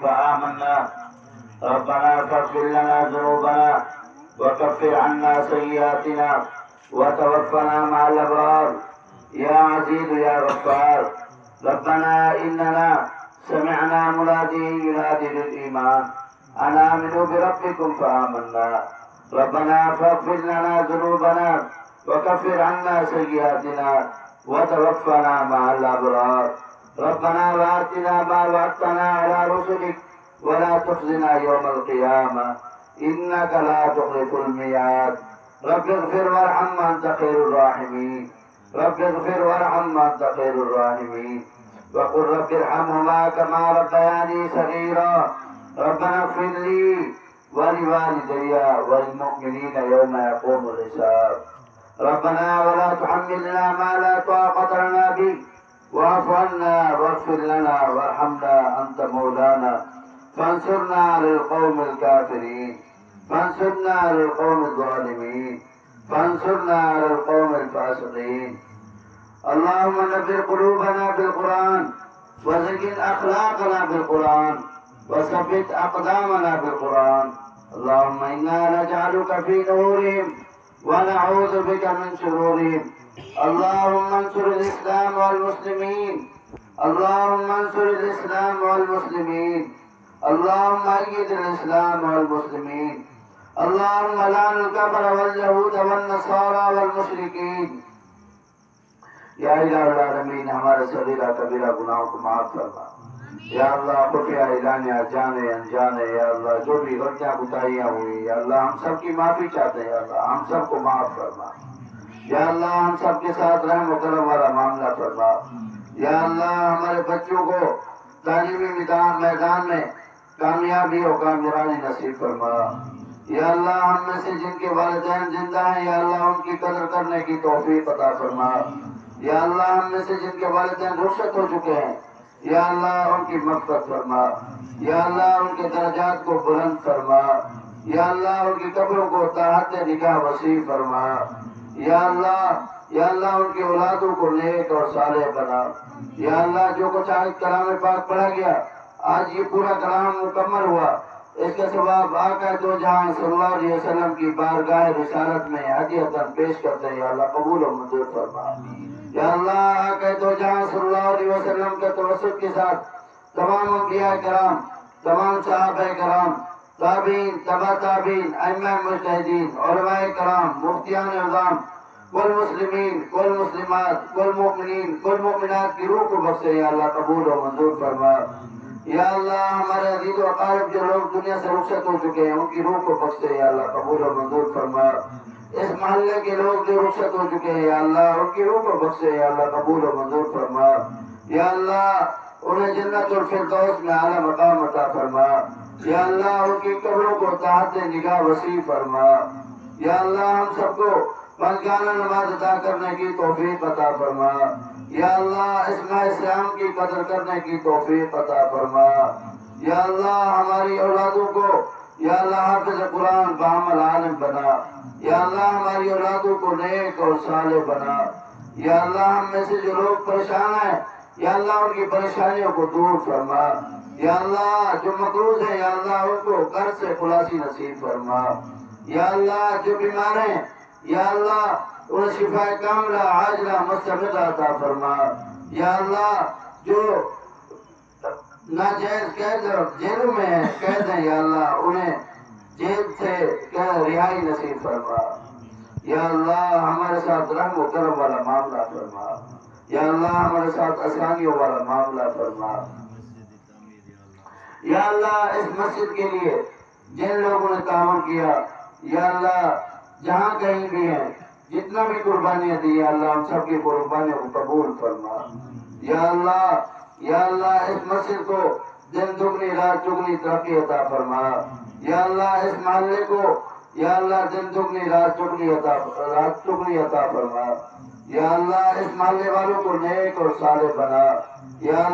فآمنا ربنا فاغفر لنا ذنوبنا وكفر عنا سيئاتنا وتوفنا مع الأبرار يا عزيز يا غفار. ربنا إننا سمعنا مناديا ينادي للإيمان أن آمنوا بربكم فآمنا ربنا فاغفر لنا ذنوبنا وكفر عنا سيئاتنا وتوفنا مع الأبرار. ربنا وآتنا ما وعدتنا على رسلك ولا تخزنا يوم القيامة إنك لا تخلف الميعاد. رب اغفر وارحم وأنت خير الراحمين. رب اغفر وارحم وأنت خير الراحمين. وقل رب ارحمهما كما ربياني صغيرا. ربنا اغفر لي ولوالدي وللمؤمنين يوم يقوم الحساب. ربنا ولا تحملنا ما لا طاقة لنا به واعف عنا واغفر لنا وارحمنا أنت مولانا فانصرنا على القوم الكافرين. فانصرنا على القوم الظالمين. فانصرنا على القوم الفاسقين. اللهم نبر قلوبنا بالقرآن وزين أخلاقنا بالقرآن وثبت أقدامنا بالقرآن. اللهم إنا نجعلك في نورهم ونعوذ بك من شرورهم. اللهم انصر الإسلام والمسلمين. اللهم انصر الإسلام والمسلمين. اللهم أيد الإسلام والمسلمين. اللهم لعن الكفر واليهود والنصارى والمشركين. یا الہ العالمین ہمارے صغیرہ کبیرہ گناہوں کو معاف فرما. یا اللہ خفیہ اعلانیہ جانے انجانے یا اللہ جو بھی غلطیاں کوتاہیاں ہوئی یا اللہ ہم سب کی معافی چاہتے ہیں. یا اللہ ہم سب کو معاف فرما. یا اللہ ہم سب کے ساتھ رحم و کرم والا معاملہ فرما. یا اللہ ہمارے بچوں کو تعلیمی میدان میں کامیابی اور کامیابی نصیب فرما. یا اللہ ہم میں سے جن کے والدین زندہ ہیں یا اللہ ان کی قدر کرنے کی توفیق عطا فرما. یا اللہ ہم میں سے جن کے والدین رخصت ہو چکے ہیں یا اللہ ان کی مغفرت فرما. یا اللہ ان کے درجات کو بلند فرما. یا اللہ ان کی قبروں کو طاعت نگاہ وسیع فرما. یا اللہ ان کی اولادوں کو نیک اور صالح بنا. یا اللہ جو کچھ آج کلام پاک پڑھا گیا آج یہ پورا کلام مکمل ہوا اس کے ثواب آقا دو جہاں صلی اللہ علیہ وسلم کی بارگاہ رسالت میں ہدیۃً پیش کرتے ہیں. یا اللہ قبول و منظور فرما. یا اللہ آقا دو جہاں صلی اللہ علیہ وسلم کے توسط کے ساتھ تمام انبیاء کرام تمام صحابہ کرام تابعین تبع تابعین ائمہ مجتہدین علماء کرام مفتیان اعظام کل مسلمین کل مسلمات کل مؤمنین کل مؤمنات کی روح کو بخشے. یا اللہ قبول و منظور فرما. یا اللہ ہمارے عزیز و اقارب جو لوگ دنیا سے رخصت ہو چکے ہیں ان کی روح کو بخشے. یا اللہ قبول و منظور فرما. اس محلے کے لوگ جو رخصت ہو چکے ہیں یا اللہ ان کی روح کو بخشے. یا اللہ قبول و منظور فرما. یا اللہ انہیں جنت الفردوس میں اعلیٰ مقام عطا فرما. یا اللہ ان کی قبروں کو طاعت نگاہ وسیع فرما. یا اللہ ہم سب کو پنجگانہ نماز ادا کرنے کی توفیق عطا فرما. یا اللہ اس ماہ صیام کی قدر کرنے کی توفیق عطا فرما. یا اللہ ہماری اولادوں کو یا اللہ حافظ قرآن بعمل عالم بنا. یا اللہ ہماری اولادوں کو نیک اور صالح بنا. یا اللہ ہم میں سے جو لوگ پریشان ہیں یا اللہ ان کی پریشانیوں کو دور فرما. یا اللہ جو مقروض ہیں یا اللہ ان کو قرض سے خلاصی نصیب فرما. یا اللہ جو بیمار ہیں یا اللہ انہیں شفا کاملہ عاجلہ مستمرہ عطا فرما. یا اللہ جو ناجائز قید جیلوں میں ہیں قید ہیں یا اللہ انہیں جیل سے رہائی نصیب فرما. یا اللہ ہمارے ساتھ رحم و کرم والا معاملہ فرما. یا اللہ ہمارے ساتھ آسانیوں والا معاملہ فرما. یا اللہ اس مسجد کے لیے جن لوگوں نے تعاون کیا یا اللہ جہاں کہیں بھی ہیں جتنا بھی قربانیاں دی یا اللہ ہم سب کی قربانیوں کو قبول فرما. یا اللہ اس مسجد کو دن دگنی رات چگنی ترقی عطا فرما. یا اللہ اس محلے کو یا اللہ دن دگنی رات چگنی عطا فرما. یا اللہ اس محلے والوں کو نیک اور صالح بنا. یا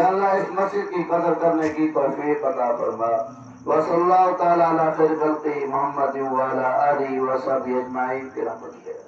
اللہ اس مسجد کی قدر کرنے کی توفیق عطا فرما. وصلی اللہ تعالی علی خیر خلقہ محمد وعلی آلہ وصحبہ اجمعین برحمتک.